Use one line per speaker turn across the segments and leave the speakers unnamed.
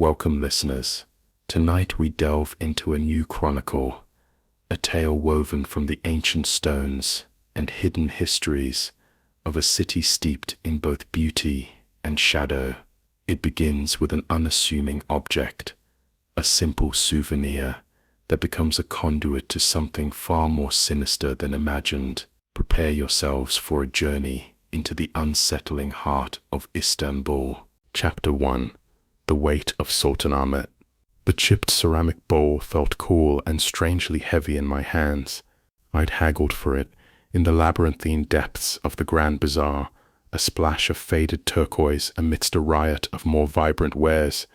Welcome, listeners. Tonight we delve into a new chronicle, a tale woven from the ancient stones and hidden histories of a city steeped in both beauty and shadow. It begins with an unassuming object, a simple souvenir that becomes a conduit to something far more sinister than imagined. Prepare yourselves for a journey into the unsettling heart of Istanbul. Chapter 1. The Weight of Sultanahmet. The chipped ceramic bowl felt cool and strangely heavy in my hands. I'd haggled for it in the labyrinthine depths of the Grand Bazaar, a splash of faded turquoise amidst a riot of more vibrant wares.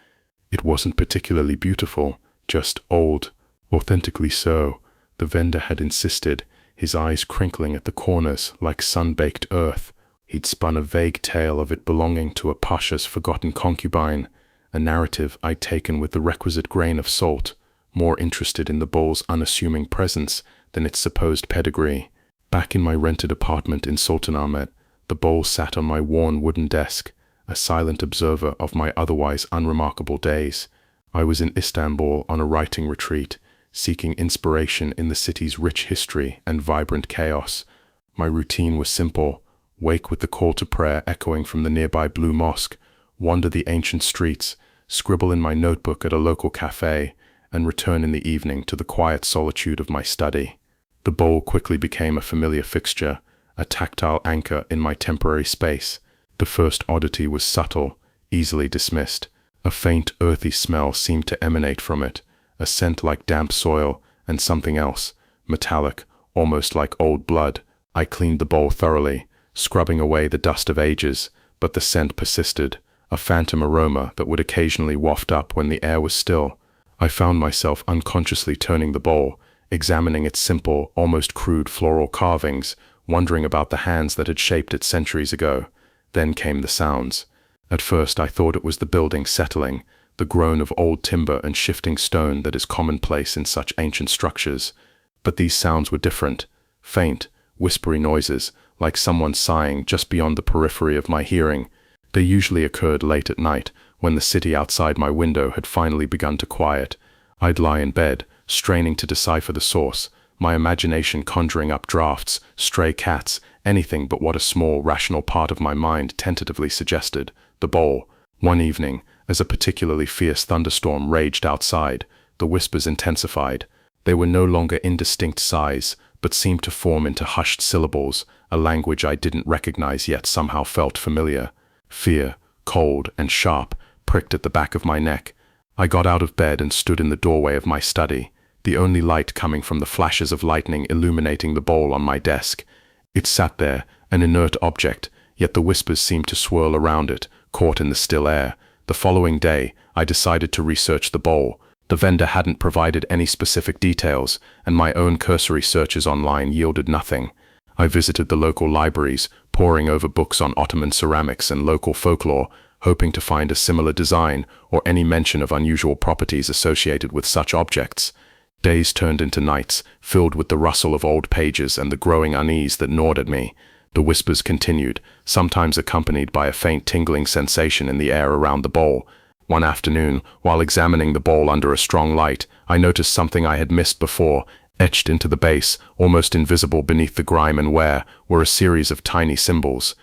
It wasn't particularly beautiful, just old, authentically so. The vendor had insisted, his eyes crinkling at the corners like sun-baked earth. He'd spun a vague tale of it belonging to a pasha's forgotten concubine, a narrative I'd taken with the requisite grain of salt, more interested in the bowl's unassuming presence than its supposed pedigree. Back in my rented apartment in Sultanahmet, the bowl sat on my worn wooden desk, a silent observer of my otherwise unremarkable days. I was in Istanbul on a writing retreat, seeking inspiration in the city's rich history and vibrant chaos. My routine was simple: wake with the call to prayer echoing from the nearby Blue Mosque, wander the ancient streets, scribble in my notebook at a local cafe, and return in the evening to the quiet solitude of my study. The bowl quickly became a familiar fixture, a tactile anchor in my temporary space. The first oddity was subtle, easily dismissed. A faint, earthy smell seemed to emanate from it, a scent like damp soil, and something else, metallic, almost like old blood. I cleaned the bowl thoroughly, scrubbing away the dust of ages, but the scent persisted, a phantom aroma that would occasionally waft up when the air was still. I found myself unconsciously turning the bowl, examining its simple, almost crude floral carvings, wondering about the hands that had shaped it centuries ago. Then came the sounds. At first I thought it was the building settling, the groan of old timber and shifting stone that is commonplace in such ancient structures. But these sounds were different, faint, whispery noises, like someone sighing just beyond the periphery of my hearing. They usually occurred late at night, when the city outside my window had finally begun to quiet. I'd lie in bed, straining to decipher the source, my imagination conjuring up drafts, stray cats, anything but what a small, rational part of my mind tentatively suggested: the bowl. One evening, as a particularly fierce thunderstorm raged outside, the whispers intensified. They were no longer indistinct sighs, but seemed to form into hushed syllables, a language I didn't recognize yet somehow felt familiar. Fear, cold and sharp, pricked at the back of my neck. I got out of bed and stood in the doorway of my study, the only light coming from the flashes of lightning illuminating the bowl on my desk. It sat there, an inert object, yet the whispers seemed to swirl around it, caught in the still air. The following day, I decided to research the bowl. The vendor hadn't provided any specific details, and my own cursory searches online yielded nothing. I visited the local libraries, poring over books on Ottoman ceramics and local folklore, hoping to find a similar design or any mention of unusual properties associated with such objects. Days turned into nights, filled with the rustle of old pages and the growing unease that gnawed at me. The whispers continued, sometimes accompanied by a faint tingling sensation in the air around the bowl. One afternoon, while examining the bowl under a strong light, I noticed something I had missed before. Etched into the base, almost invisible beneath the grime and wear, were a series of tiny symbols.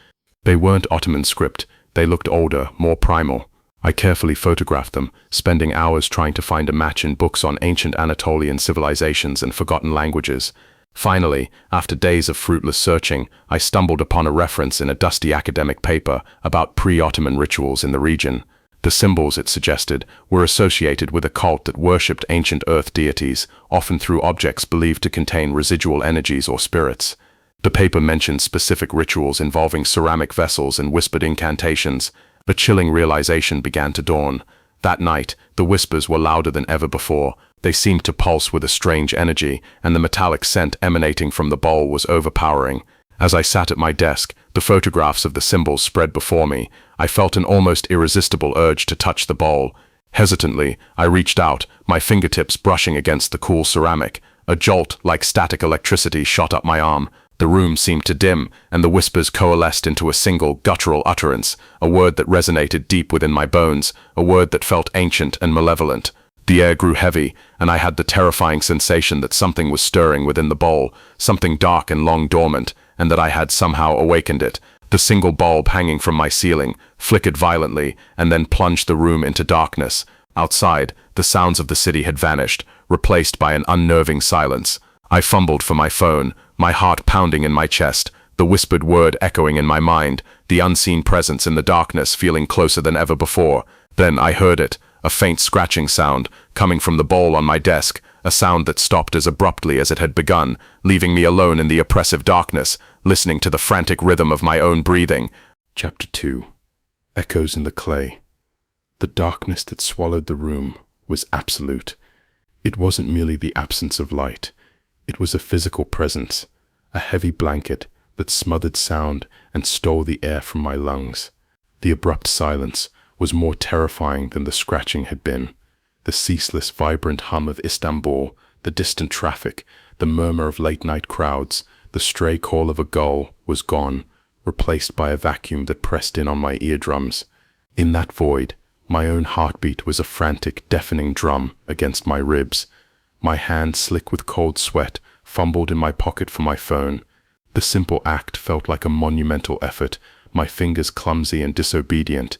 They weren't Ottoman script. They looked older, more primal. I carefully photographed them, spending hours trying to find a match in books on ancient Anatolian civilizations and forgotten languages. Finally, after days of fruitless searching, I stumbled upon a reference in a dusty academic paper about pre-Ottoman rituals in the region. The symbols, it suggested, were associated with a cult that worshipped ancient earth deities, often through objects believed to contain residual energies or spirits. The paper mentioned specific rituals involving ceramic vessels and whispered incantations. A chilling realization began to dawn. That night, the whispers were louder than ever before. They seemed to pulse with a strange energy, and the metallic scent emanating from the bowl was overpowering. As I sat at my desk, the photographs of the symbols spread before me. I felt an almost irresistible urge to touch the bowl. Hesitantly, I reached out, my fingertips brushing against the cool ceramic. A jolt like static electricity shot up my arm.
The room seemed to dim, and the whispers coalesced into a single, guttural utterance, a word that resonated deep within my bones, a word that felt ancient and malevolent. The air grew heavy, and I had the terrifying sensation that something was stirring within the bowl, something dark and long dormant, and that I had somehow awakened it. The single bulb hanging from my ceiling flickered violently and then plunged the room into darkness. Outside, the sounds of the city had vanished, replaced by an unnerving silence. I fumbled for my phone, my heart pounding in my chest, the whispered word echoing in my mind, the unseen presence in the darkness feeling closer than ever before. Then I heard it, a faint scratching sound, coming from the bowl on my desk, a sound that stopped as abruptly as it had begun, leaving me alone in the oppressive darkness, listening to the frantic rhythm of my own breathing.
Chapter 2. Echoes in the Clay. The darkness that swallowed the room was absolute. It wasn't merely the absence of light. It was a physical presence, a heavy blanket that smothered sound and stole the air from my lungs. The abrupt silence was more terrifying than the scratching had been. The ceaseless, vibrant hum of Istanbul, the distant traffic, the murmur of late-night crowds, the stray call of a gull was gone, replaced by a vacuum that pressed in on my eardrums. In that void, my own heartbeat was a frantic, deafening drum against my ribs. My hand, slick with cold sweat, fumbled in my pocket for my phone. The simple act felt like a monumental effort, my fingers clumsy and disobedient.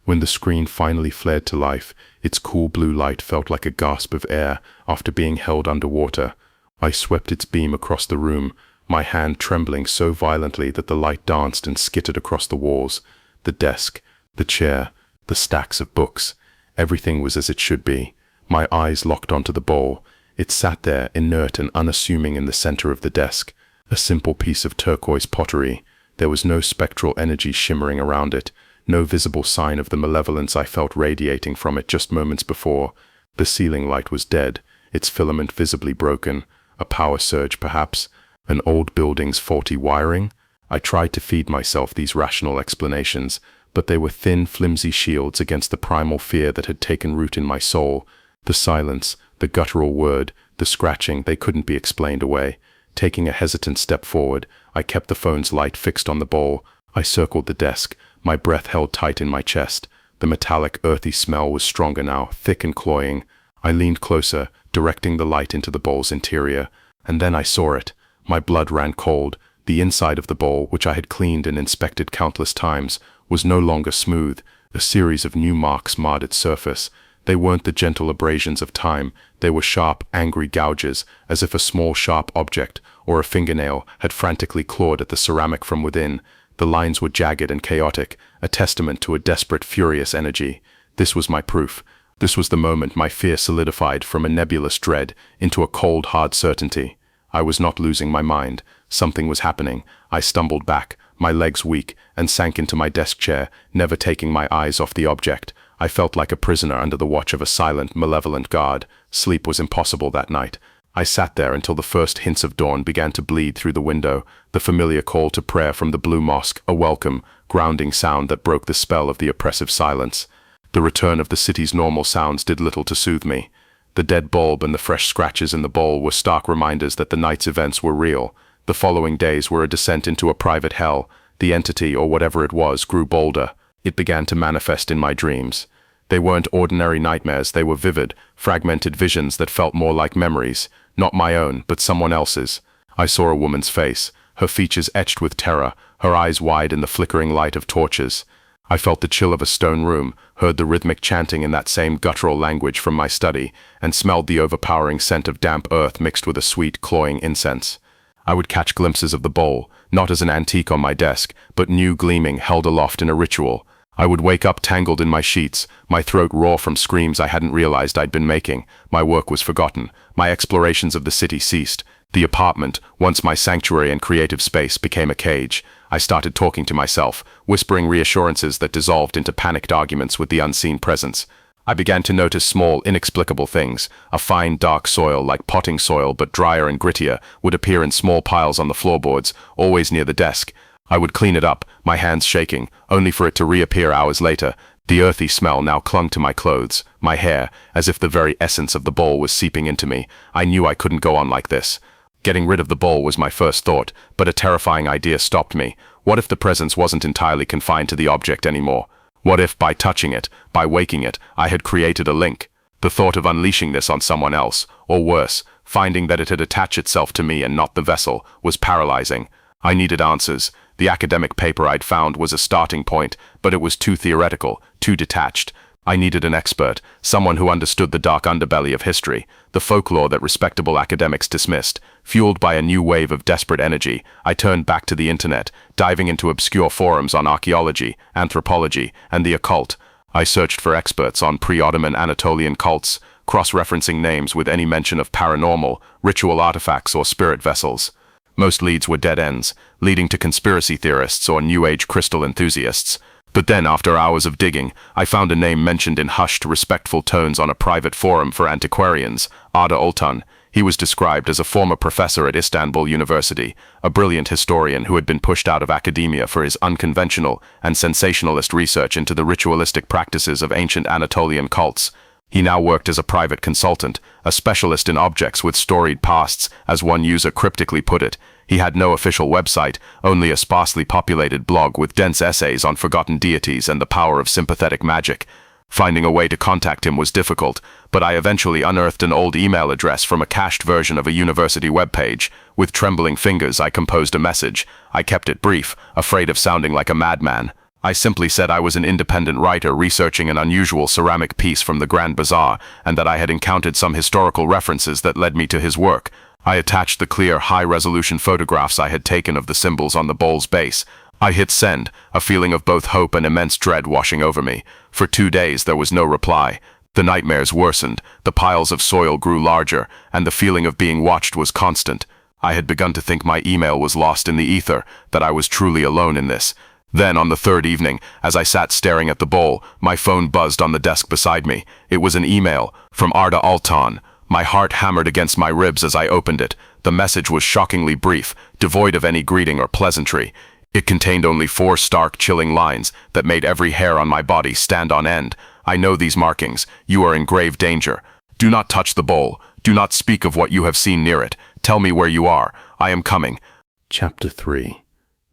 When the screen finally flared to life, its cool blue light felt like a gasp of air after being held underwater. I swept its beam across the room, my hand trembling so violently that the light danced and skittered across the walls. The desk, the chair, the stacks of books. Everything was as it should be. My eyes locked onto the bowl. It sat there, inert and unassuming in the center of the desk. A simple piece of turquoise pottery. There was no spectral energy shimmering around it, no visible sign of the malevolence I felt radiating from it just moments before. The ceiling light was dead, its filament visibly broken. A power surge, perhaps? An old building's faulty wiring? I tried to feed myself these rational explanations, but they were thin, flimsy shields against the primal fear that had taken root in my soul. The silence, the guttural word, the scratching, they couldn't be explained away. Taking a hesitant step forward, I kept the phone's light fixed on the bowl. I circled the desk, my breath held tight in my chest. The metallic, earthy smell was stronger now, thick and cloying. I leaned closer, directing the light into the bowl's interior. And then I saw it. My blood ran cold. The inside of the bowl, which I had cleaned and inspected countless times, was no longer smooth. A series of new marks marred its surface. They weren't the gentle abrasions of time. They were sharp, angry gouges, as if a small, sharp object, or a fingernail, had frantically clawed at the ceramic from within. The lines were jagged and chaotic, a testament to a desperate, furious energy. This was my proof. This was the moment my fear solidified from a nebulous dread into a cold, hard certainty. I was not losing my mind. Something was happening. I stumbled back, my legs weak, and sank into my desk chair, never taking my eyes off the object. I felt like a prisoner under the watch of a silent, malevolent guard. Sleep was impossible that night. I sat there until the first hints of dawn began to bleed through the window, the familiar call to prayer from the Blue Mosque, a welcome, grounding sound that broke the spell of the oppressive silence. The return of the city's normal sounds did little to soothe me. The dead bulb and the fresh scratches in the bowl were stark reminders that the night's events were real. The following days were a descent into a private hell. The entity, or whatever it was, grew bolder. It began to manifest in my dreams. They weren't ordinary nightmares, they were vivid, fragmented visions that felt more like memories, not my own, but someone else's. I saw a woman's face, her features etched with terror, her eyes wide in the flickering light of torches. I felt the chill of a stone room, heard the rhythmic chanting in that same guttural language from my study, and smelled the overpowering scent of damp earth mixed with a sweet, cloying incense. I would catch glimpses of the bowl, not as an antique on my desk, but new gleaming, held aloft in a ritual. I would wake up tangled in my sheets, my throat raw from screams I hadn't realized I'd been making. My work was forgotten. My explorations of the city ceased. The apartment, once my sanctuary and creative space, became a cage. I started talking to myself, whispering reassurances that dissolved into panicked arguments with the unseen presence. I began to notice small, inexplicable things. A fine, dark soil, like potting soil but drier and grittier, would appear in small piles on the floorboards, always near the desk. I would clean it up, my hands shaking, only for it to reappear hours later. The earthy smell now clung to my clothes, my hair, as if the very essence of the bowl was seeping into me. I knew I couldn't go on like this.
Getting rid of the bowl was my first thought, but a terrifying idea stopped me. What if the presence wasn't entirely confined to the object anymore? What if, by touching it, by waking it, I had created a link? The thought of unleashing this on someone else, or worse, finding that it had attached itself to me and not the vessel, was paralyzing. I needed answers. The academic paper I'd found was a starting point, but it was too theoretical, too detached. I needed an expert, someone who understood the dark underbelly of history, the folklore that respectable academics dismissed. Fueled by a new wave of desperate energy, I turned back to the internet, diving into obscure forums on archaeology, anthropology, and the occult. I searched for experts on pre-Ottoman Anatolian cults, cross-referencing names with any mention of paranormal, ritual artifacts, or spirit vessels. Most leads were dead ends, leading to conspiracy theorists or New Age crystal enthusiasts. But then, after hours of digging, I found a name mentioned in hushed, respectful tones on a private forum for antiquarians, Arda Oltan. He was described as a former professor at Istanbul University, a brilliant historian who had been pushed out of academia for his unconventional and sensationalist research into the ritualistic practices of ancient Anatolian cults. He now worked as a private consultant, a specialist in objects with storied pasts, as one user cryptically put it. He had no official website, only a sparsely populated blog with dense essays on forgotten deities and the power of sympathetic magic. Finding a way to contact him was difficult, but I eventually unearthed an old email address from a cached version of a university webpage. With trembling fingers, I composed a message. I kept it brief, afraid of sounding like a madman. I simply said I was an independent writer researching an unusual ceramic piece from the Grand Bazaar, and that I had encountered some historical references that led me to his work. I attached the clear, high-resolution photographs I had taken of the symbols on the bowl's base. I hit send, a feeling of both hope and immense dread washing over me. For 2 days there was no reply. The nightmares worsened, the piles of soil grew larger, and the feeling of being watched was constant. I had begun to think my email was lost in the ether, that I was truly alone in this. Then, on the third evening, as I sat staring at the bowl, my phone buzzed on the desk beside me. It was an email from Arda Altan. My heart hammered against my ribs as I opened it. The message was shockingly brief, devoid of any greeting or pleasantry. It contained only 4 stark, chilling lines that made every hair on my body stand on end. I know these markings. You are in grave danger. Do not touch the bowl. Do not speak of what you have seen near it. Tell me where you are. I am coming.
Chapter 3.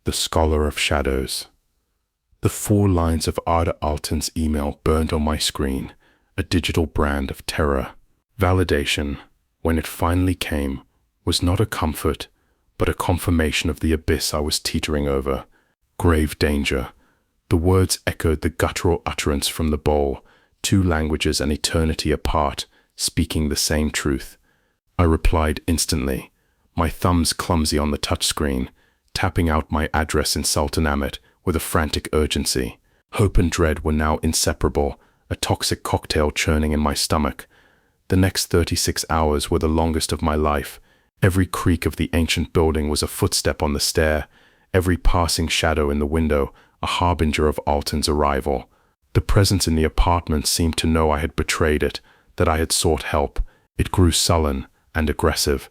The Scholar of Shadows. The 4 lines of Arda Altan's email burned on my screen, a digital brand of terror. Validation, when it finally came, was not a comfort, but a confirmation of the abyss I was teetering over. Grave danger. The words echoed the guttural utterance from the bowl, 2 languages an eternity apart, speaking the same truth. I replied instantly, my thumbs clumsy on the touchscreen, tapping out my address in Sultanahmet with a frantic urgency. Hope and dread were now inseparable, a toxic cocktail churning in my stomach. The next 36 hours were the longest of my life. Every creak of the ancient building was a footstep on the stair, every passing shadow in the window a harbinger of Altan's arrival. The presence in the apartment seemed to know I had betrayed it, that I had sought help. It grew sullen and aggressive.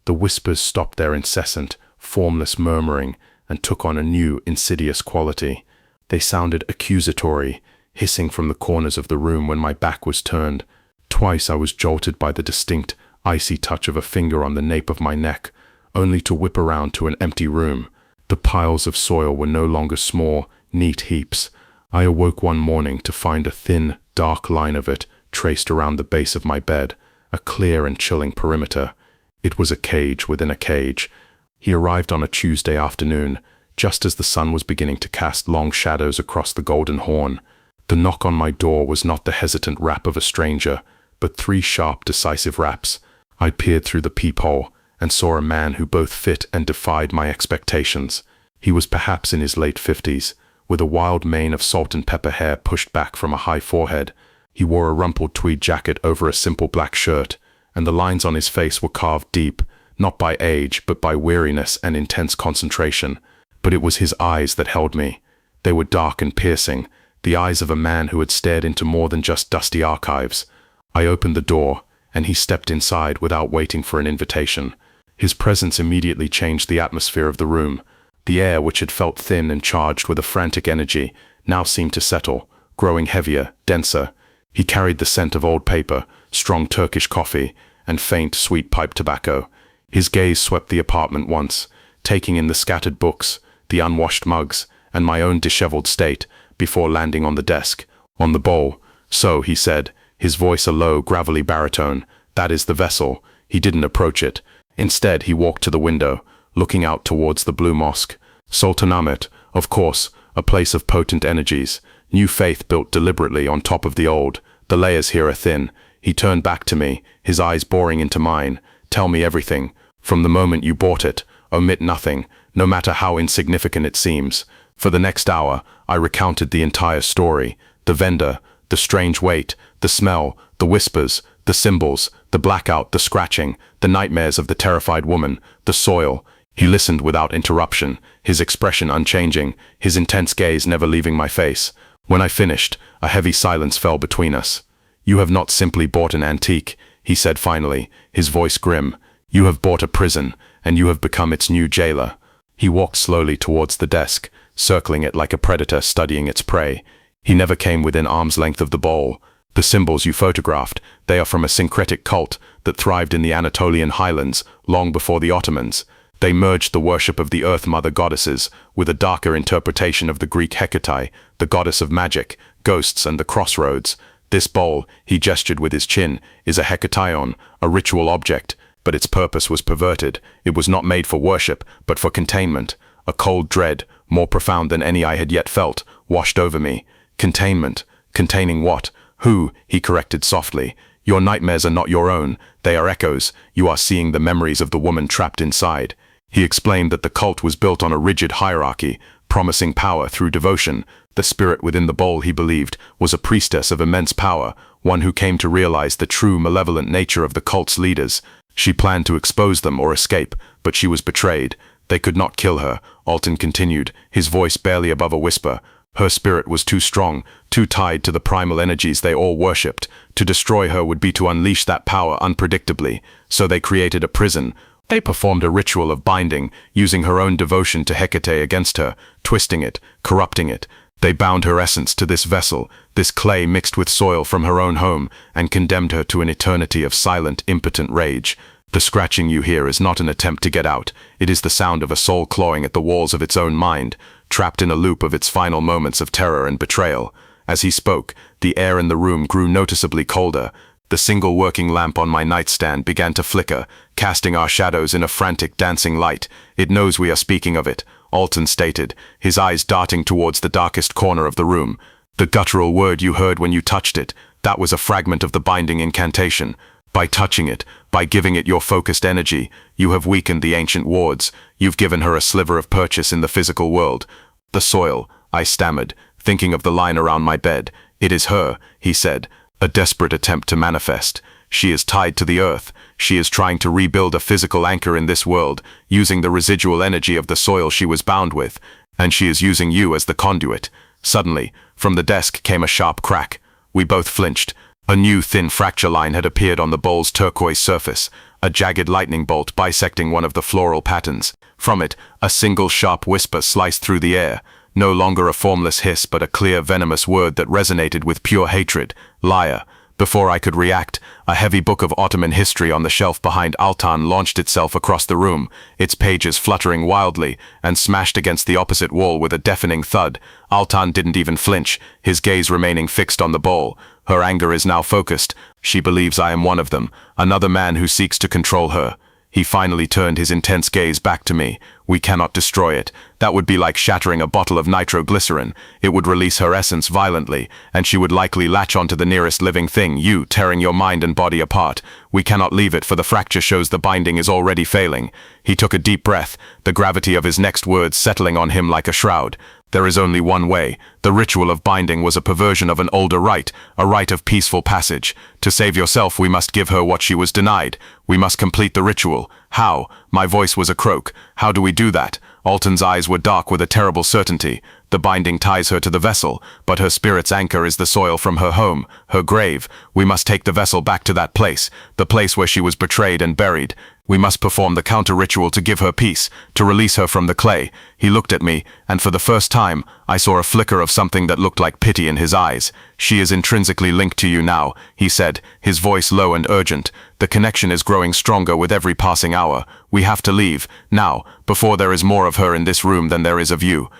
The whispers stopped their incessant, formless murmuring and took on a new, insidious quality. They sounded accusatory, hissing from the corners of the room when my back was turned. Twice I was jolted by the distinct, icy touch of a finger on the nape of my neck, only to whip around to an empty room. The piles of soil were no longer small, neat heaps. I awoke one morning to find a thin, dark line of it traced around the base of my bed, a clear and chilling perimeter. It was a cage within a cage. He arrived on a Tuesday afternoon, just as the sun was beginning to cast long shadows across the Golden Horn. The knock on my door was not the hesitant rap of a stranger, but 3 sharp, decisive raps. I peered through the peephole and saw a man who both fit and defied my expectations. He was perhaps in his late 50s, with a wild mane of salt and pepper hair pushed back from a high forehead. He wore a rumpled tweed jacket over a simple black shirt, and the lines on his face were carved deep, not by age, but by weariness and intense concentration. But it was his eyes that held me. They were dark and piercing, the eyes of a man who had stared into more than just dusty archives. I opened the door, and he stepped inside without waiting for an invitation. His presence immediately changed the atmosphere of the room. The air, which had felt thin and charged with a frantic energy, now seemed to settle, growing heavier, denser. He carried the scent of old paper, strong Turkish coffee, and faint, sweet pipe tobacco.
His gaze swept the apartment once, taking in the scattered books, the unwashed mugs, and my own disheveled state, before landing on the desk, on the bowl. "So," he said, his voice a low, gravelly baritone, "that is the vessel." He didn't approach it. Instead, he walked to the window, looking out towards the blue mosque. Sultanahmet, of course, a place of potent energies, new faith built deliberately on top of the old. The layers here are thin. He turned back to me, his eyes boring into mine. "Tell me everything. From the moment you bought it, omit nothing, no matter how insignificant it seems." For the next hour, I recounted the entire story. The vendor, the strange weight, the smell, the whispers, the symbols, the blackout, the scratching, the nightmares of the terrified woman, the soil. He listened without interruption, his expression unchanging, his intense gaze never leaving my face. When I finished, a heavy silence fell between us. "You have not simply bought an antique," he said finally, his voice grim. "You have bought a prison, and you have become its new jailer." He walked slowly towards the desk, circling it like a predator studying its prey. He never came within arm's length of the bowl. "The symbols you photographed, they are from a syncretic cult that thrived in the Anatolian highlands long before the Ottomans. They merged the worship of the Earth Mother goddesses with a darker interpretation of the Greek Hecate, the goddess of magic, ghosts, and the crossroads. This bowl," he gestured with his chin, "is a hekateion, a ritual object, but its purpose was perverted. It was not made for worship, but for containment. A cold dread, more profound than any I had yet felt, washed over me. Containment. Containing what? Who?" he corrected softly. "Your nightmares are not your own. They are echoes. You are seeing the memories of the woman trapped inside." He explained that the cult was built on a rigid hierarchy, promising power through devotion. The spirit within the bowl, he believed, was a priestess of immense power, one who came to realize the true malevolent nature of the cult's leaders. She planned to expose them or escape, but she was betrayed. "They could not kill her," Alton continued, his voice barely above a whisper. "Her spirit was too strong, too tied to the primal energies they all worshipped. To destroy her would be to unleash that power unpredictably. So they created a prison. They performed a ritual of binding, using her own devotion to Hecate against her, twisting it, corrupting it. They bound her essence to this vessel, this clay mixed with soil from her own home, and condemned her to an eternity of silent, impotent rage. The scratching you hear is not an attempt to get out. It is the sound of a soul clawing at the walls of its own mind, trapped in a loop of its final moments of terror and betrayal." As he spoke, the air in the room grew noticeably colder. The single working lamp on my nightstand began to flicker, casting our shadows in a frantic dancing light. "It knows we are speaking of it," Alton stated, his eyes darting towards the darkest corner of the room. "The guttural word you heard when you touched it, that was a fragment of the binding incantation. By touching it, by giving it your focused energy, you have weakened the ancient wards. You've given her a sliver of purchase in the physical world." "The soil," I stammered, thinking of the line around my bed. "It is her," he said, "a desperate attempt to manifest. She is tied to the earth. She is trying to rebuild a physical anchor in this world, using the residual energy of the soil she was bound with. And she is using you as the conduit." Suddenly, from the desk came a sharp crack. We both flinched. A new thin fracture line had appeared on the bowl's turquoise surface, a jagged lightning bolt bisecting one of the floral patterns. From it, a single sharp whisper sliced through the air, no longer a formless hiss but a clear venomous word that resonated with pure hatred: "Liar." Before I could react, a heavy book of Ottoman history on the shelf behind Altan launched itself across the room, its pages fluttering wildly, and smashed against the opposite wall with a deafening thud. Altan didn't even flinch, his gaze remaining fixed on the bowl. Her anger is now focused. She believes I am one of them, another man who seeks to control her. He finally turned his intense gaze back to me. "We cannot destroy it. That would be like shattering a bottle of nitroglycerin. It would release her essence violently, and she would likely latch onto the nearest living thing, you, tearing your mind and body apart. We cannot leave it, for the fracture shows the binding is already failing." He took a deep breath, the gravity of his next words settling on him like a shroud. "There is only one way. The ritual of binding was a perversion of an older rite, a rite of peaceful passage. To save yourself, we must give her what she was denied. We must complete the ritual." "How?" My voice was a croak. "How do we do that?" Alton's eyes were dark with a terrible certainty. "The binding ties her to the vessel, but her spirit's anchor is the soil from her home, her grave. We must take the vessel back to that place, the place where she was betrayed and buried." We must perform the counter-ritual to give her peace, to release her from the clay. He looked at me, and for the first time, I saw a flicker of something that looked like pity in his eyes. She is intrinsically linked to you now, he said, his voice low and urgent. The connection is growing stronger with every passing hour. We have to leave, now, before there is more of her in this room than there is of you.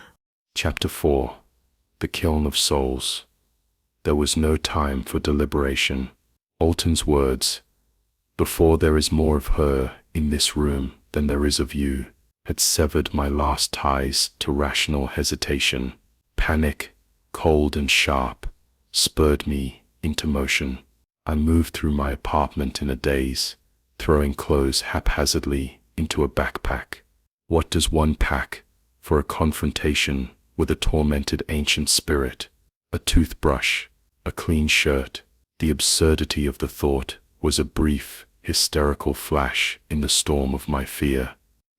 Chapter 4. The Kiln of Souls. There was no time for deliberation. Alton's words, "Before there is more of her in this room than there is of you," had severed my last ties to rational hesitation. Panic, cold and sharp, spurred me into motion. I moved through my apartment in a daze, throwing clothes haphazardly into a backpack. What does one pack for a confrontation with a tormented ancient spirit? A toothbrush, a clean shirt. The absurdity of the thought was a brief, hysterical flash in the storm of my fear.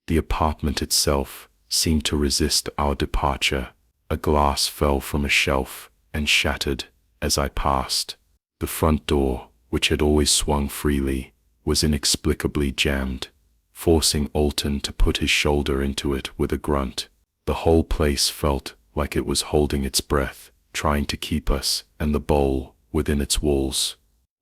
The apartment itself seemed to resist our departure. A glass fell from a shelf and shattered as I passed. The front door, which had always swung freely, was inexplicably jammed, forcing Alton to put his shoulder into it with a grunt. The whole place felt like it was holding its breath, trying to keep us and the bowl within its walls.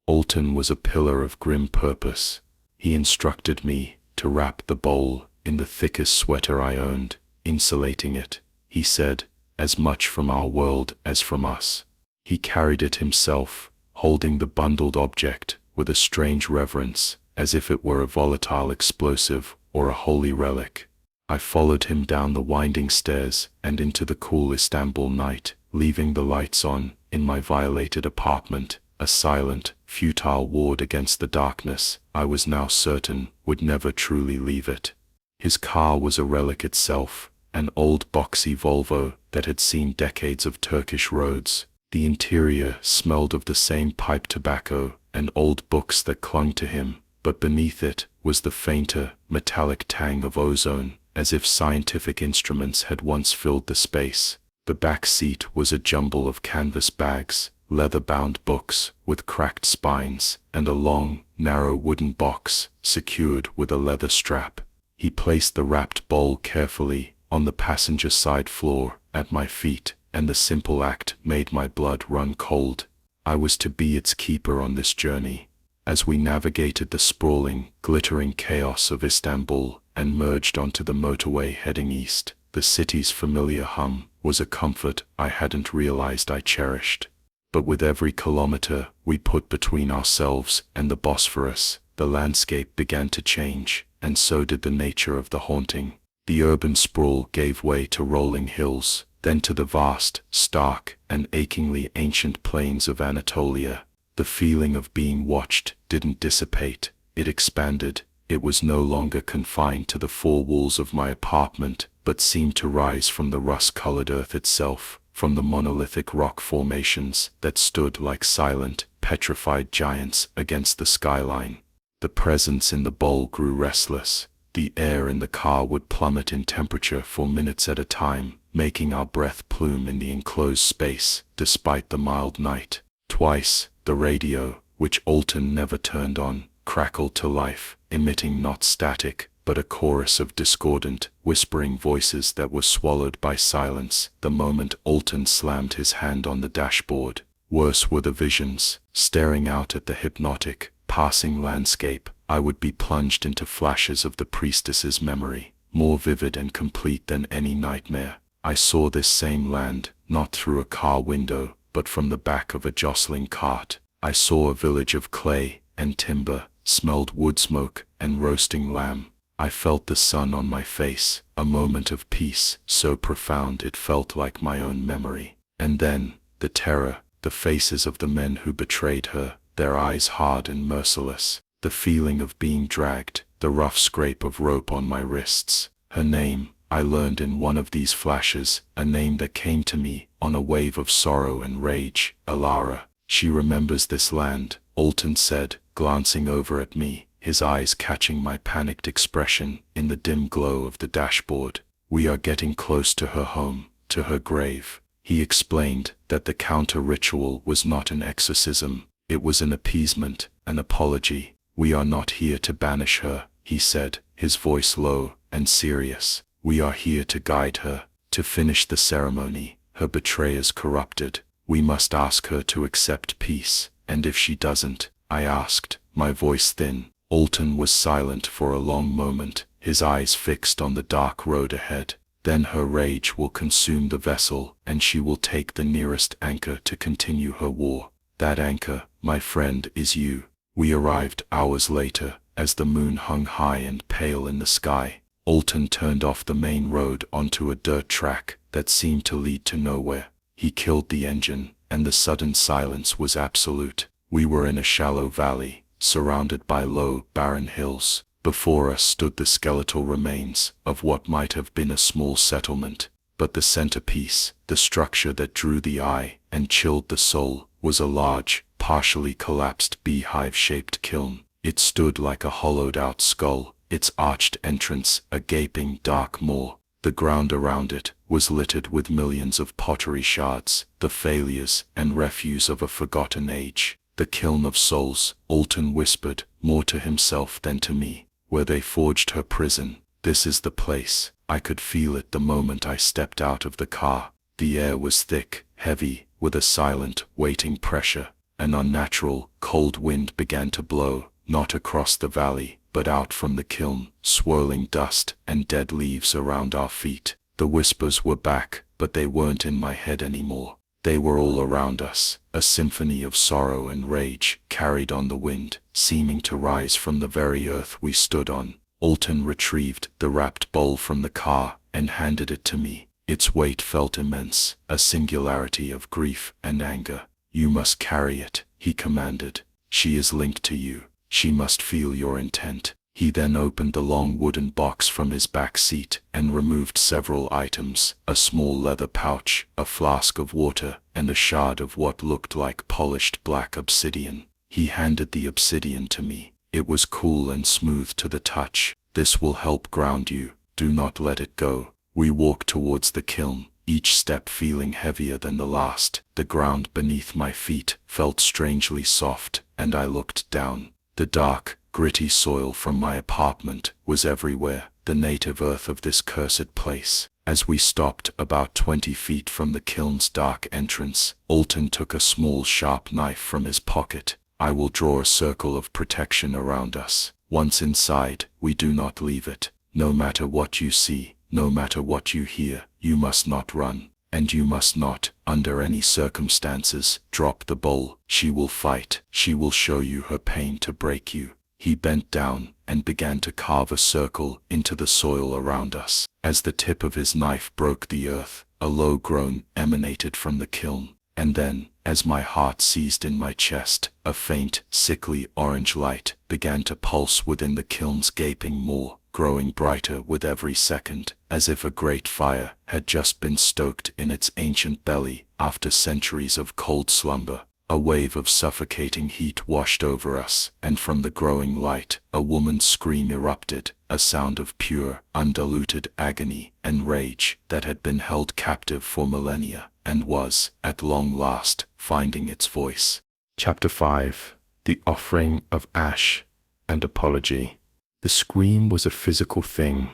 Alton was a pillar of grim purpose. He instructed me to wrap the bowl in the thickest sweater I owned, insulating it, he said, as much from our world as from us. He carried it himself, holding the bundled object with a strange reverence, as if it were a volatile explosive or a holy relic. I followed him down the winding stairs and into the cool Istanbul night, leaving the lights on in my violated apartment, a silent, futile ward against the darkness I was now certain would never truly leave it. His car was a relic itself, an old boxy Volvo that had seen decades of Turkish roads. The interior smelled of the same pipe tobacco and old books that clung to him, but beneath it was the fainter, metallic tang of ozone, as if scientific instruments had once filled the space. The back seat was a jumble of canvas bags, leather-bound books with cracked spines, and a long, narrow wooden box secured with a leather strap. He placed the wrapped bowl carefully on the passenger side floor at my feet, and the simple act made my blood run cold. I was to be its keeper on this journey. As we navigated the sprawling, glittering chaos of Istanbul and merged onto the motorway heading east, the city's familiar hum was a comfort I hadn't realized I cherished. But with every kilometer we put between ourselves and the Bosphorus, the landscape began to change, and so did the nature of the haunting. The urban sprawl gave way to rolling hills, then to the vast, stark, and achingly ancient plains of Anatolia. The feeling of being watched didn't dissipate, it expanded. It was no longer confined to the four walls of my apartment, but seemed to rise from the rust-colored earth itself, from the monolithic rock formations that stood like silent, petrified giants against the skyline. The presence in the bowl grew restless. The air in the car would plummet in temperature for minutes at a time, making our breath plume in the enclosed space, despite the mild night. Twice, the radio, which Alton never turned on, crackled to life, emitting not static, but a chorus of discordant, whispering voices that were swallowed by silence the moment Alton slammed his hand on the dashboard. Worse were the visions. Staring out at the hypnotic, passing landscape, I would be plunged into flashes of the priestess's memory, more vivid and complete than any nightmare. I saw this same land, not through a car window, but from the back of a jostling cart. I saw a village of clay and timber, smelled wood smoke and roasting lamb. I felt the sun on my face, a moment of peace so profound it felt like my own memory. And then, the terror, the faces of the men who betrayed her, their eyes hard and merciless, the feeling of being dragged, the rough scrape of rope on my wrists. Her name, I learned in one of these flashes, a name that came to me on a wave of sorrow and rage, Alara. She remembers this land, Alton said, glancing over at me, his eyes catching my panicked expression in the dim glow of the dashboard. We are getting close to her home, to her grave. He explained that the counter-ritual was not an exorcism, it was an appeasement, an apology. We are not here to banish her, he said, his voice low and serious. We are here to guide her, to finish the ceremony. Her betrayer's corrupted. We must ask her to accept peace. And if she doesn't? I asked, my voice thin. Alton was silent for a long moment, his eyes fixed on the dark road ahead. Then her rage will consume the vessel, and she will take the nearest anchor to continue her war. That anchor, my friend, is you. We arrived hours later, as the moon hung high and pale in the sky. Alton turned off the main road onto a dirt track that seemed to lead to nowhere. He killed the engine, and the sudden silence was absolute. We were in a shallow valley, surrounded by low, barren hills. Before us stood the skeletal remains of what might have been a small settlement. But the centerpiece, the structure that drew the eye and chilled the soul, was a large, partially collapsed beehive-shaped kiln. It stood like a hollowed-out skull, its arched entrance a gaping dark maw. The ground around it was littered with millions of pottery shards, the failures and refuse of a forgotten age. The kiln of souls, Alton whispered, more to himself than to me. Where they forged her prison. This is the place. I could feel it the moment I stepped out of the car. The air was thick, heavy, with a silent, waiting pressure. An unnatural, cold wind began to blow, not across the valley, but out from the kiln, swirling dust and dead leaves around our feet. The whispers were back, but they weren't in my head anymore. They were all around us, a symphony of sorrow and rage, carried on the wind, seeming to rise from the very earth we stood on. Alton retrieved the wrapped bowl from the car and handed it to me. Its weight felt immense, a singularity of grief and anger. You must carry it, he commanded. She is linked to you. She must feel your intent. He then opened the long wooden box from his back seat and removed several items, a small leather pouch, a flask of water, and a shard of what looked like polished black obsidian. He handed the obsidian to me. It was cool and smooth to the touch. This will help ground you. Do not let it go. We walked towards the kiln, each step feeling heavier than the last. The ground beneath my feet felt strangely soft, and I looked down. The dark, gritty soil from my apartment was everywhere, the native earth of this cursed place. As we stopped about 20 feet from the kiln's dark entrance, Alton took a small sharp knife from his pocket. I will draw a circle of protection around us. Once inside, we do not leave it. No matter what you see, no matter what you hear, you must not run. And you must not, under any circumstances, drop the bowl. She will fight. She will show you her pain to break you. He bent down and began to carve a circle into the soil around us. As the tip of his knife broke the earth, a low groan emanated from the kiln. And then, as my heart seized in my chest, a faint, sickly orange light began to pulse within the kiln's gaping maw, growing brighter with every second, as if a great fire had just been stoked in its ancient belly after centuries of cold slumber. A wave of suffocating heat washed over us, and from the growing light, a woman's scream erupted, a sound of pure, undiluted agony and rage that had been held captive for millennia, and was, at long last, finding its voice.
Chapter 5. The Offering of Ash and Apology. The scream was a physical thing,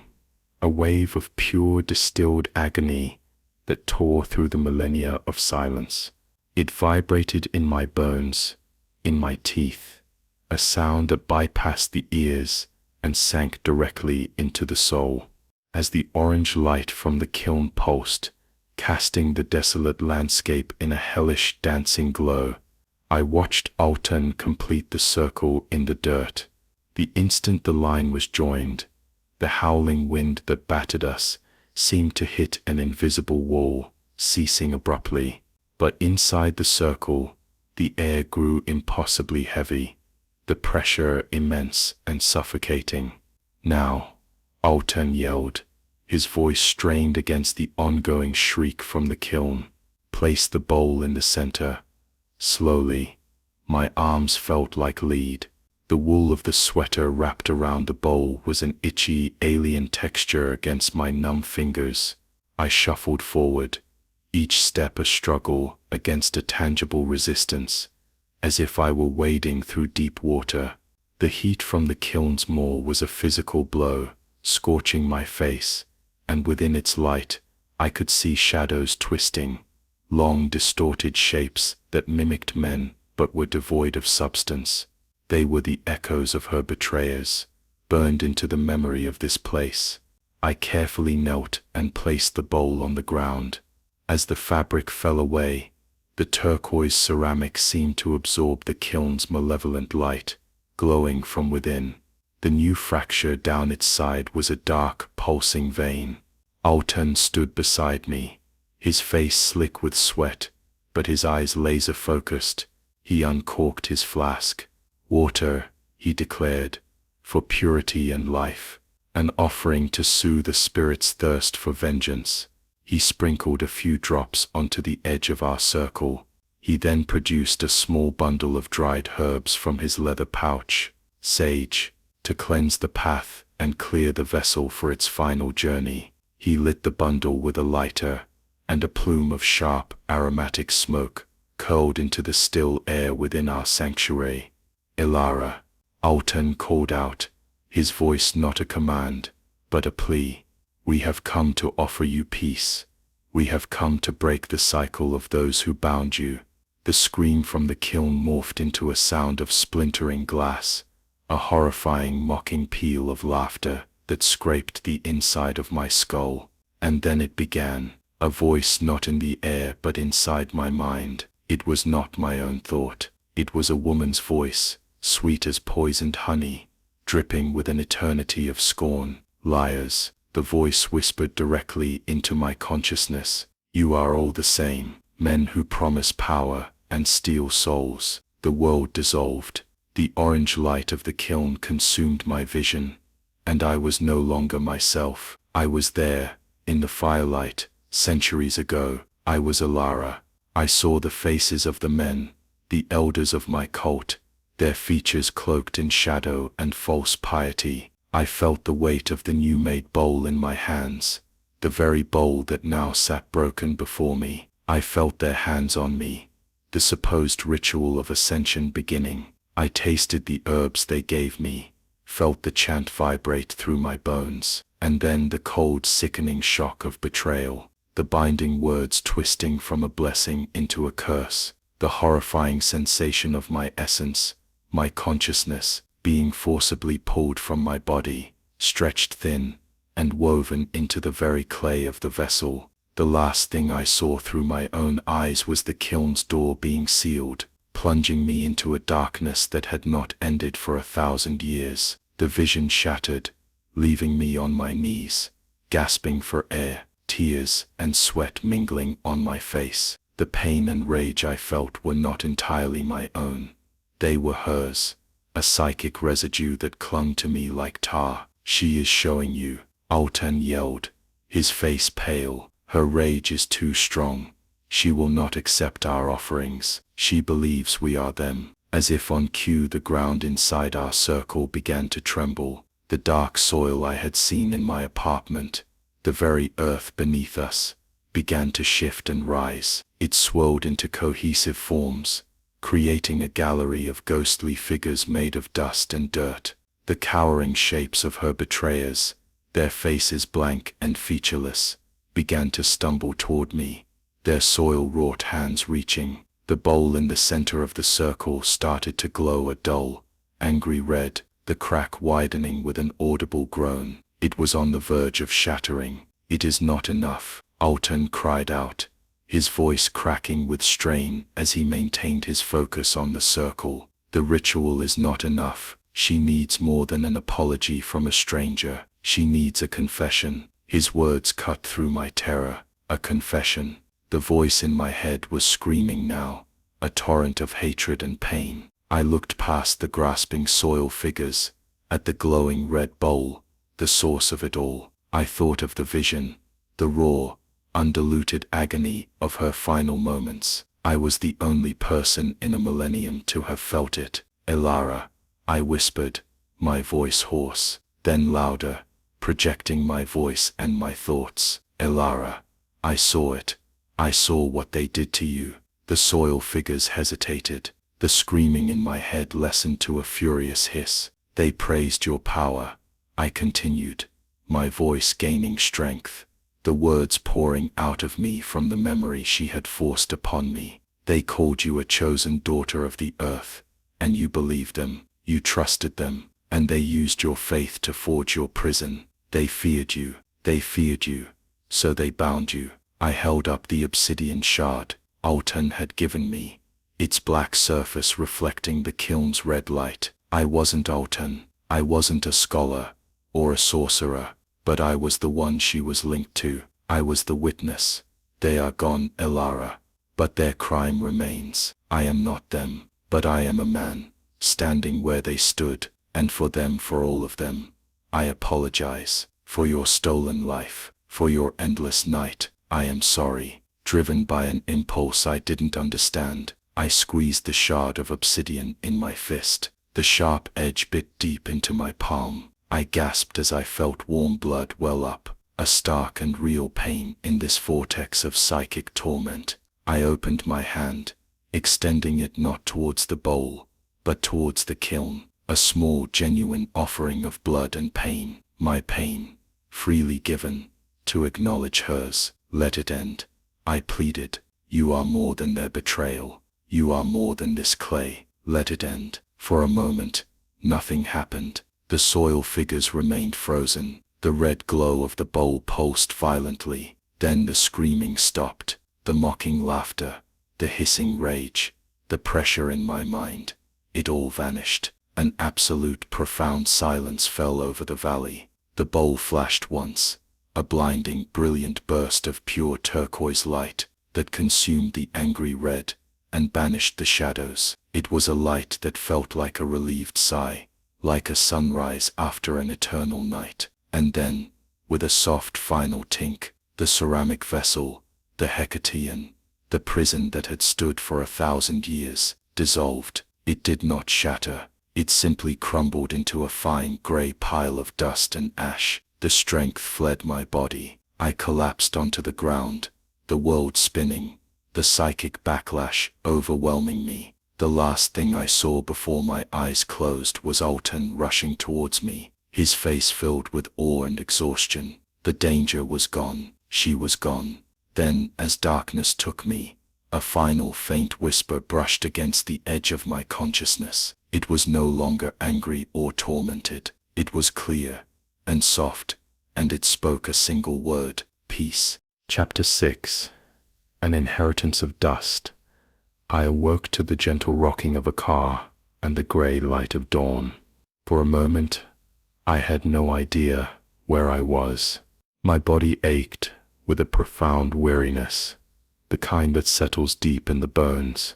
a wave of pure distilled agony that tore through the millennia of silence. It vibrated in my bones, in my teeth, a sound that bypassed the ears and sank directly into the soul. As the orange light from the kiln pulsed, casting the desolate landscape in a hellish dancing glow, I watched Alton complete the circle in the dirt. The instant the line was joined, the howling wind that battered us seemed to hit an invisible wall, ceasing abruptly. But inside the circle, the air grew impossibly heavy, the pressure immense and suffocating. Now, Alton yelled, his voice strained against the ongoing shriek from the kiln. Place the bowl in the center. Slowly, my arms felt like lead. The wool of the sweater wrapped around the bowl was an itchy, alien texture against my numb fingers. I shuffled forward, each step a struggle against a tangible resistance, as if I were wading through deep water.
The heat from the kiln's maw was a physical blow, scorching my face, and within its light, I could see shadows twisting, long distorted shapes that mimicked men but were devoid of substance. They were the echoes of her betrayers, burned into the memory of this place. I carefully knelt and placed the bowl on the ground. As the fabric fell away, the turquoise ceramic seemed to absorb the kiln's malevolent light, glowing from within. The new fracture down its side was a dark, pulsing vein. Altan stood beside me, his face slick with sweat, but his eyes laser-focused. He uncorked his flask. "Water," he declared, "for purity and life, an offering to soothe the spirit's thirst for vengeance." He sprinkled a few drops onto the edge of our circle. He then produced a small bundle of dried herbs from his leather pouch, sage, to cleanse the path and clear the vessel for its final journey. He lit the bundle with a lighter, and a plume of sharp, aromatic smoke curled into the still air within our sanctuary. "Ilara," Altan called out, his voice not a command, but a plea. "We have come to offer you peace. We have come to break the cycle of those who bound you." The scream from the kiln morphed into a sound of splintering glass, a horrifying mocking peal of laughter that scraped the inside of my skull. And then it began, a voice not in the air but inside my mind. It was not my own thought. It was a woman's voice, sweet as poisoned honey, dripping with an eternity of scorn. "Liars," the voice whispered directly into my consciousness. "You are all the same, men who promise power and steal souls." The world dissolved. The orange light of the kiln consumed my vision, and I was no longer myself. I was there, in the firelight, centuries ago. I was Ilara. I saw the faces of the men, the elders of my cult, their features cloaked in shadow and false piety. I felt the weight of the new-made bowl in my hands, the very bowl that now sat broken before me. I felt their hands on me, the supposed ritual of ascension beginning. I tasted the herbs they gave me, felt the chant vibrate through my bones, and then the cold, sickening shock of betrayal, the binding words twisting from a blessing into a curse, the horrifying sensation of my essence, my consciousness, being forcibly pulled from my body, stretched thin, and woven into the very clay of the vessel. The last thing I saw through my own eyes was the kiln's door being sealed, plunging me into a darkness that had not ended for 1,000 years. The vision shattered, leaving me on my knees, gasping for air, tears and sweat mingling on my face. The pain and rage I felt were not entirely my own. They were hers, a psychic residue that clung to me like tar. "She is showing you," Altan yelled, his face pale. "Her rage is too strong. She will not accept our offerings. She believes we are them." As if on cue, the ground inside our circle began to tremble. The dark soil I had seen in my apartment, the very earth beneath us, began to shift and rise. It swelled into cohesive forms, creating a gallery of ghostly figures made of dust and dirt. The cowering shapes of her betrayers, their faces blank and featureless, began to stumble toward me, their soil-wrought hands reaching. The bowl in the center of the circle started to glow a dull, angry red, the crack widening with an audible groan. It was on the verge of shattering. "It is not enough," Altan cried out, his voice cracking with strain as he maintained his focus on the circle. "The ritual is not enough. She needs more than an apology from a stranger. She needs a confession." His words cut through my terror. A confession. The voice in my head was screaming now, a torrent of hatred and pain. I looked past the grasping soil figures, at the glowing red bowl, the source of it all. I thought of the vision, the raw, undiluted agony of her final moments. I was the only person in a millennium to have felt it. "Ilara," I whispered, my voice hoarse, then louder, projecting my voice and my thoughts. "Ilara, I saw it. I saw what they did to you." The soil figures hesitated, The screaming in my head lessened to a furious hiss. They praised your power, I continued, my voice gaining strength, the words pouring out of me from the memory she had forced upon me. They called you a chosen daughter of the earth, and you believed them, you trusted them, and they used your faith to forge your prison. They feared you, so they bound you. I held up the obsidian shard Altan had given me, its black surface reflecting the kiln's red light. I wasn't Altan, I wasn't a scholar, or a sorcerer, but I was the one she was linked to. I was the witness. They are gone, Elara, but their crime remains. I am not them, but I am a man, standing where they stood, and for them, for all of them, I apologize. For your stolen life, for your endless night, I am sorry. Driven by an impulse I didn't understand, I squeezed the shard of obsidian in my fist. The sharp edge bit deep into my palm. I gasped as I felt warm blood well up, a stark and real pain in this vortex of psychic torment. I opened my hand, extending it not towards the bowl, but towards the kiln, a small genuine offering of blood and pain, my pain, freely given, to acknowledge hers. Let it end, I pleaded. You are more than their betrayal. You are more than this clay. Let it end. For a moment, nothing happened. The soil figures remained frozen. The red glow of the bowl pulsed violently. Then the screaming stopped, the mocking laughter, the hissing rage, the pressure in my mind. It all vanished. An absolute profound silence fell over the valley. The bowl flashed once, a blinding, brilliant burst of pure turquoise light that consumed the angry red and banished the shadows. It was a light that felt like a relieved sigh, like a sunrise after an eternal night. And then, with a soft final tink, the ceramic vessel, the Hecatean, the prison that had stood for 1,000 years, dissolved. It did not shatter. It simply crumbled into a fine gray pile of dust and ash. The strength fled my body. I collapsed onto the ground, the world spinning, the psychic backlash overwhelming me. The last thing I saw before my eyes closed was Altan rushing towards me, his face filled with awe and exhaustion. The danger was gone. She was gone. Then, as darkness took me, a final faint whisper brushed against the edge of my consciousness. It was no longer angry or tormented. It was clear and soft, and it spoke a single word: peace.
Chapter 6. An Inheritance of Dust. I awoke to the gentle rocking of a car and the grey light of dawn. For a moment, I had no idea where I was. My body ached with a profound weariness, the kind that settles deep in the bones,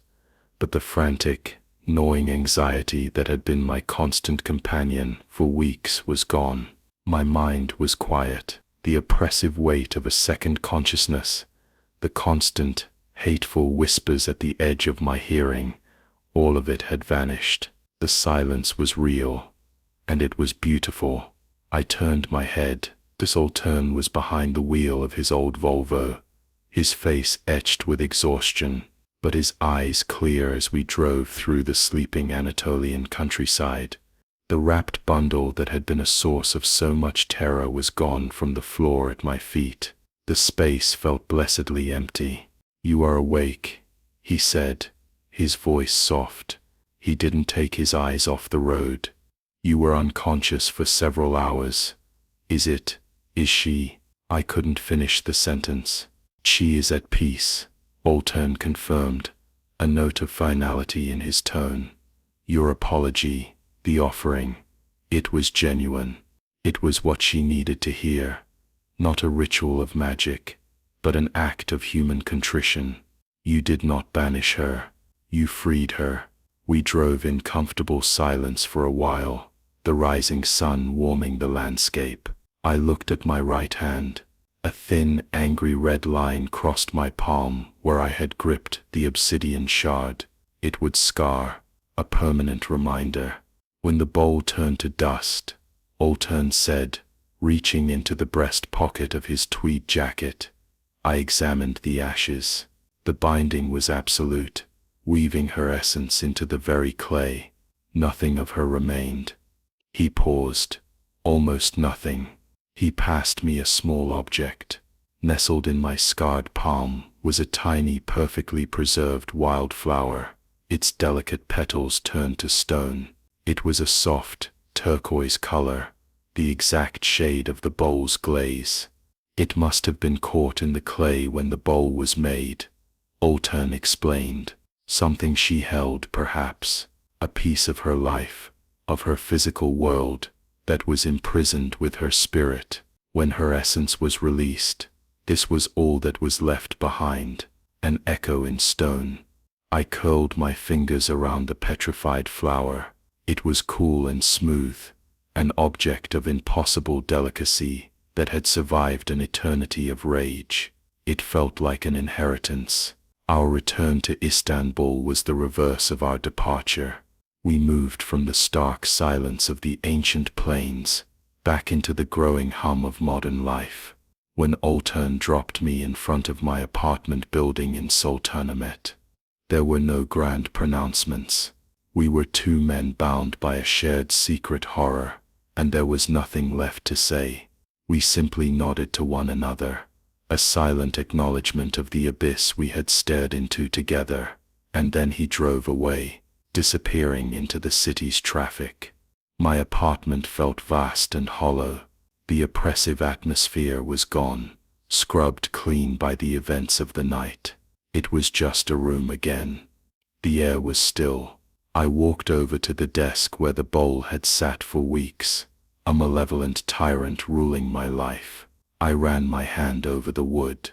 but the frantic, gnawing anxiety that had been my constant companion for weeks was gone. My mind was quiet. The oppressive weight of a second consciousness, the constant, hateful whispers at the edge of my hearing, all of it had vanished. The silence was real, and it was beautiful. I turned my head. The Sultan was behind the wheel of his old Volvo, his face etched with exhaustion, but his eyes clear as we drove through the sleeping Anatolian countryside. The wrapped bundle that had been a source of so much terror was gone from the floor at my feet. The space felt blessedly empty. "You are awake," he said, his voice soft. He didn't take his eyes off the road. "You were unconscious for several hours. Is she?" I couldn't finish the sentence. "She is at peace," Altan confirmed, a note of finality in his tone. "Your apology, the offering, it was genuine. It was what she needed to hear. Not a ritual of magic, but an act of human contrition. You did not banish her. You freed her." We drove in comfortable silence for a while, the rising sun warming the landscape. I looked at my right hand. A thin, angry red line crossed my palm where I had gripped the obsidian shard. It would scar, a permanent reminder. When the bowl turned to dust, Altan said, reaching into the breast pocket of his tweed jacket. I examined the ashes. The binding was absolute,
weaving her essence into the very clay. Nothing of her remained. He paused. Almost nothing. He passed me a small object. Nestled in my scarred palm was a tiny, perfectly preserved wildflower. Its delicate petals turned to stone. It was a soft, turquoise color, the exact shade of the bowl's glaze. It must have been caught in the clay when the bowl was made, Oltern explained. Something she held, perhaps, a piece of her life, of her physical world, that was imprisoned with her spirit. When her essence was released, this was all that was left behind, an echo in stone. I curled my fingers around the petrified flower. It was cool and smooth, an object of impossible delicacy that had survived an eternity of rage. It felt like an inheritance. Our return to Istanbul was the reverse of our departure. We moved from the stark silence of the ancient plains back into the growing hum of modern life. When Oltern dropped me in front of my apartment building in Sultanahmet, there were no grand pronouncements. We were two men bound by a shared secret horror, and there was nothing left to say. We simply nodded to one another, a silent acknowledgement of the abyss we had stared into together, and then he drove away, disappearing into the city's traffic. My apartment felt vast and hollow. The oppressive atmosphere was gone, scrubbed clean by the events of the night. It was just a room again. The air was still. I walked over to the desk where the bowl had sat for weeks, a malevolent tyrant ruling my life. I ran my hand over the wood.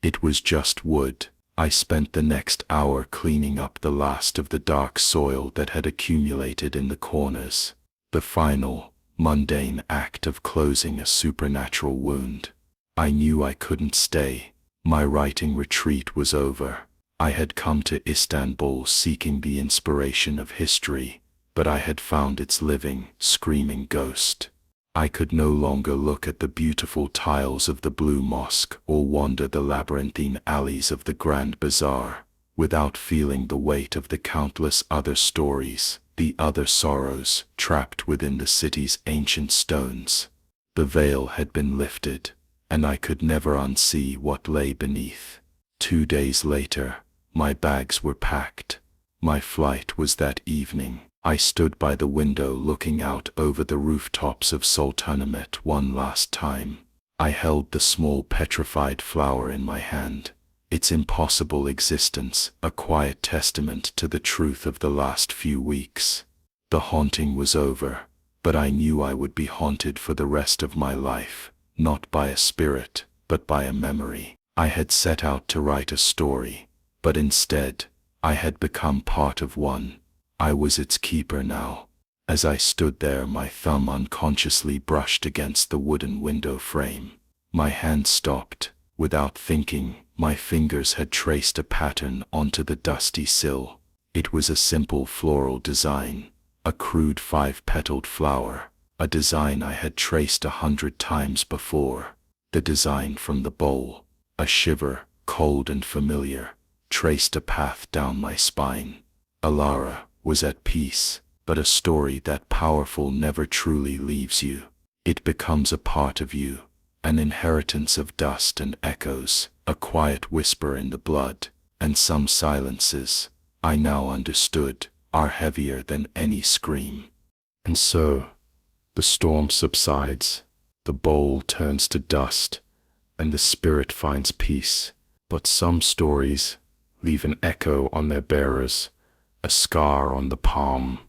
It was just wood. I spent the next hour cleaning up the last of the dark soil that had accumulated in the corners. The final, mundane act of closing a supernatural wound. I knew I couldn't stay. My writing retreat was over. I had come to Istanbul seeking the inspiration of history, but I had found its living, screaming ghost. I could no longer look at the beautiful tiles of the Blue Mosque or wander the labyrinthine alleys of the Grand Bazaar without feeling the weight of the countless other stories, the other sorrows trapped within the city's ancient stones. The veil had been lifted, and I could never unsee what lay beneath. 2 days later, my bags were packed. My flight was that evening. I stood by the window looking out over the rooftops of Sultanahmet one last time. I held the small petrified flower in my hand, its impossible existence a quiet testament to the truth of the last few weeks. The haunting was over, but I knew I would be haunted for the rest of my life, not by a spirit, but by a memory. I had set out to write a story, but instead, I had become part of one. I was its keeper now. As I stood there, my thumb unconsciously brushed against the wooden window frame. My hand stopped. Without thinking, my fingers had traced a pattern onto the dusty sill. It was a simple floral design, a crude 5-petaled flower, a design I had traced 100 times before. The design from the bowl, a shiver, cold and familiar, traced a path down my spine. Alara was at peace, but a story that powerful never truly leaves you. It becomes a part of you, an inheritance of dust and echoes, a quiet whisper in the blood, and some silences, I now understood, are heavier than any scream. And so, the storm subsides, the bowl turns to dust, and the spirit finds peace. But some stories leave an echo on their bearers, a scar on the palm,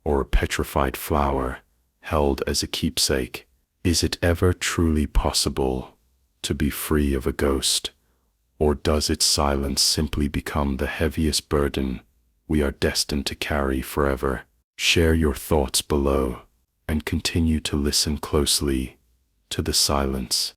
or a petrified flower held as a keepsake. Is it ever truly possible to be free of a ghost, or does its silence simply become the heaviest burden we are destined to carry forever? Share your thoughts below, and continue to listen closely to the silence.